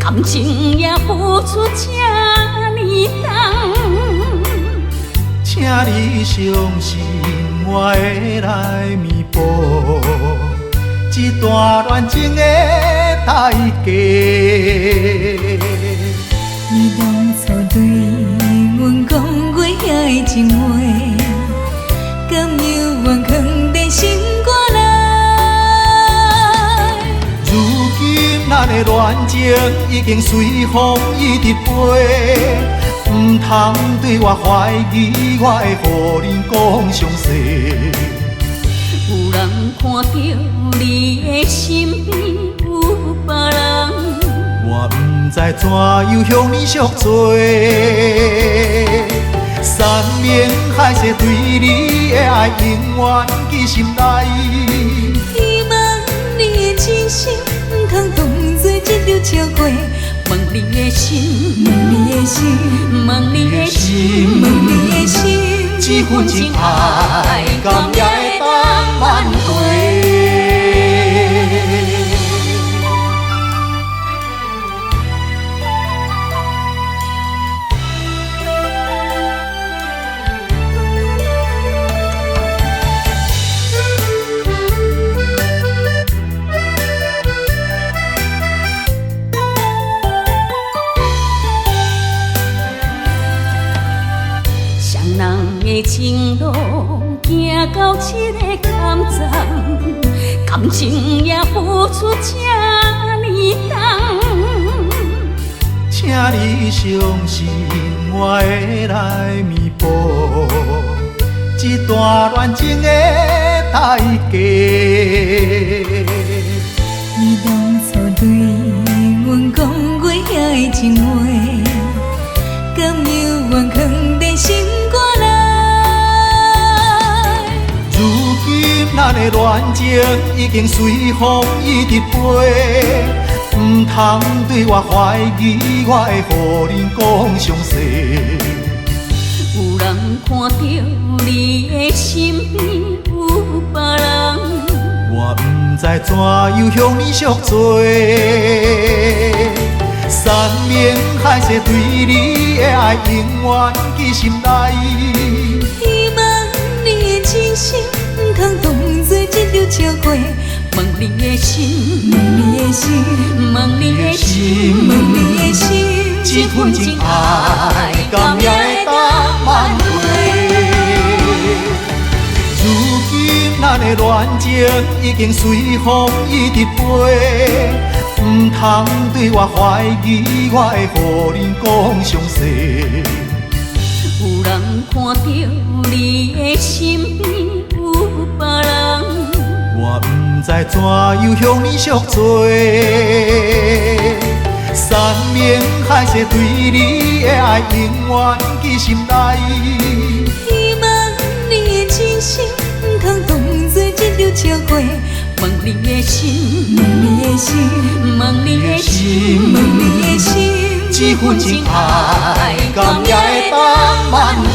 感情也付出这呢重，请你相信我会来弥补这段恋情的代价。你当初对阮讲过遐的情话，甘有愿放在心肝内？如今咱的恋情已经随风一直飞，唔通对我怀疑，我会予恁讲详细。有人看到你的身边有别人，我不知怎样向你赎罪，山盟海誓对你的爱永远记心内。希望你的真心唔通当作一条笑话，问你的心，问你的心，问你的心，问你的心，这份情爱甘也会当挽回。人的情路行到这个坎站，感情也付出这呢重，请你相信我会来弥补这段恋情的代价。你当初对阮讲过遐的情话，甘有愿放在心肝内？如今咱的恋情已经随风一直飞，唔通对我怀疑，我会予恁讲详细。有人看到你的身边有别人，我不知怎样向你赎罪，山盟海誓对你的爱永远记心内。希望你的真心唔通当作一条笑话，问你的心，问你的心，问你的心，问你的心，这份情爱甘也会当挽回。如今咱的恋情已经随风一直飞，唔通对我怀疑，我会予恁讲详细。有人看到你的身边有别人，我不知怎样向你赎罪，山盟海誓对你的爱永远记心内。希望你的真心唔通当作一条笑话，问你的心，问你的心，问你的心，问你的心，这份情爱甘也会当挽回。